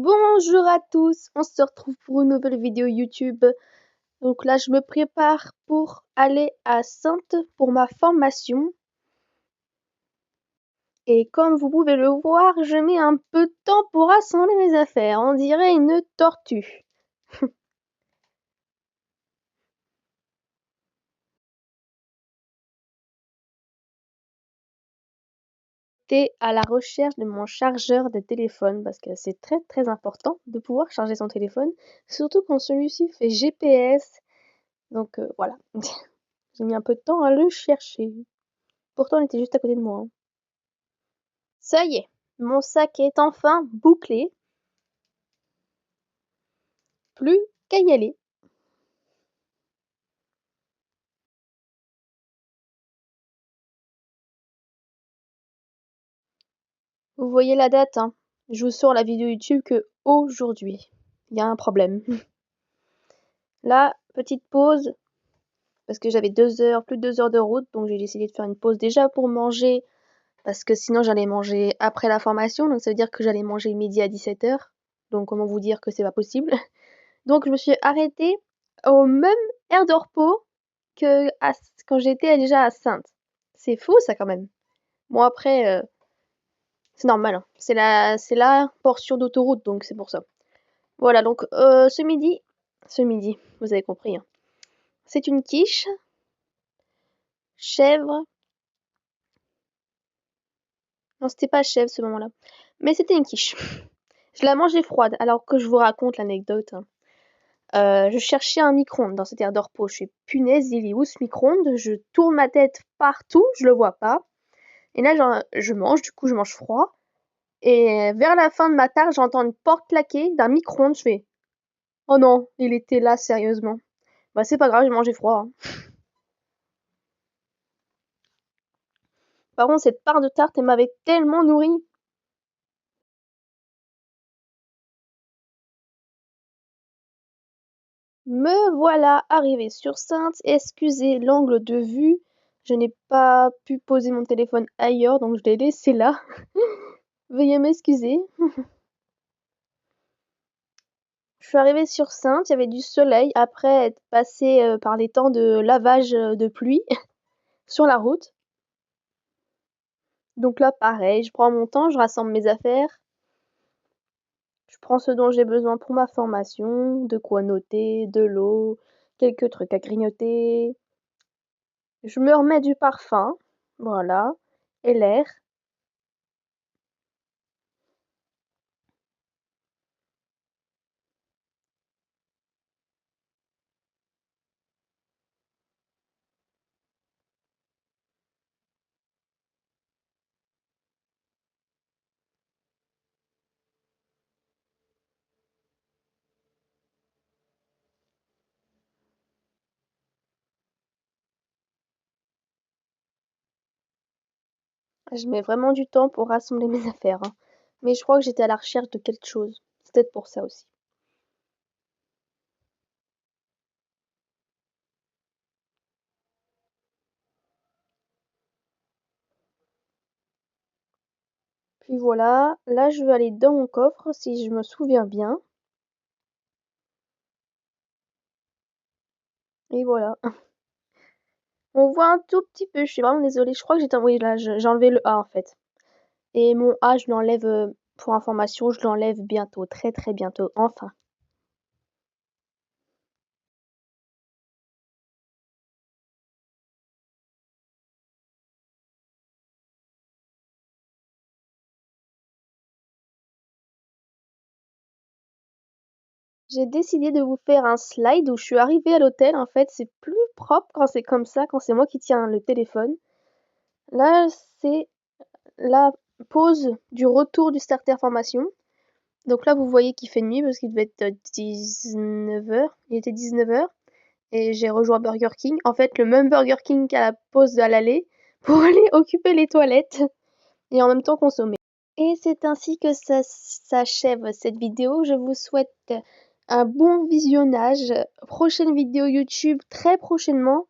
Bonjour à tous, on se retrouve pour une nouvelle vidéo YouTube. Donc là, je me prépare pour aller à Saintes pour ma formation. Et comme vous pouvez le voir, je mets un peu de temps pour rassembler mes affaires. On dirait une tortue. J'étais à la recherche de mon chargeur de téléphone parce que c'est très important de pouvoir charger son téléphone, surtout quand celui-ci fait GPS. Donc voilà, j'ai mis un peu de temps à le chercher. Pourtant, il était juste à côté de moi, hein. Ça y est, mon sac est enfin bouclé. Plus qu'à y aller. Vous voyez la date, hein. Je vous sors la vidéo YouTube que aujourd'hui. Il y a un problème. Là, petite pause, parce que j'avais plus de 2 heures de route, donc j'ai décidé de faire une pause déjà pour manger, parce que sinon j'allais manger après la formation, donc ça veut dire que j'allais manger midi à 17 h. Donc comment vous dire que c'est pas possible. Donc je me suis arrêtée au même aire de repos que quand j'étais déjà à Saintes. C'est fou ça quand même. Bon après, c'est normal, hein. C'est la portion d'autoroute, donc c'est pour ça. Voilà, donc ce midi, vous avez compris, hein. C'est une quiche, chèvre. Non, c'était pas chèvre ce moment-là, mais c'était une quiche. Je la mangeais froide, alors que je vous raconte l'anecdote, hein. Je cherchais un micro-ondes dans cette aire de repos. Je suis punaise, il est où ce micro-ondes? Je tourne ma tête partout, je le vois pas. Et là, je mange, du coup, je mange froid. Et vers la fin de ma tare, j'entends une porte claquer d'un micro-ondes. Je fais, oh non, il était là, sérieusement. Bah, c'est pas grave, j'ai mangé froid, hein. Par contre, cette part de tarte, elle m'avait tellement nourrie. Me voilà arrivée sur Saintes. Excusez l'angle de vue. Je n'ai pas pu poser mon téléphone ailleurs, donc je l'ai laissé là. Veuillez m'excuser. Je suis arrivée sur Saintes, il y avait du soleil après être passé par les temps de lavage de pluie sur la route. Donc là, pareil, je prends mon temps, je rassemble mes affaires. Je prends ce dont j'ai besoin pour ma formation, de quoi noter, de l'eau, quelques trucs à grignoter. Je me remets du parfum, voilà, et l'air. Je mets vraiment du temps pour rassembler mes affaires, hein. Mais je crois que j'étais à la recherche de quelque chose. C'est peut-être pour ça aussi. Puis voilà, là je vais aller dans mon coffre si je me souviens bien. Et voilà. On voit un tout petit peu, je suis vraiment désolée. Je crois que oui, là, j'ai enlevé le A en fait. Et mon A, je l'enlève, pour information, je l'enlève bientôt, très bientôt, enfin. J'ai décidé de vous faire un slide où je suis arrivée à l'hôtel. En fait, c'est plus propre quand c'est comme ça, quand c'est moi qui tiens le téléphone. Là, c'est la pause du retour du starter formation. Donc là, vous voyez qu'il fait nuit parce qu'il devait être 19 h. Il était 19 h. Et j'ai rejoint Burger King. En fait, le même Burger King qu'à la pause à l'aller pour aller occuper les toilettes et en même temps consommer. Et c'est ainsi que ça s'achève cette vidéo. Je vous souhaite un bon visionnage. Prochaine vidéo YouTube très prochainement.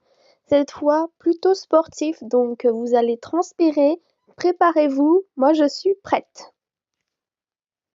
Cette fois plutôt sportif. Donc vous allez transpirer. Préparez-vous. Moi je suis prête.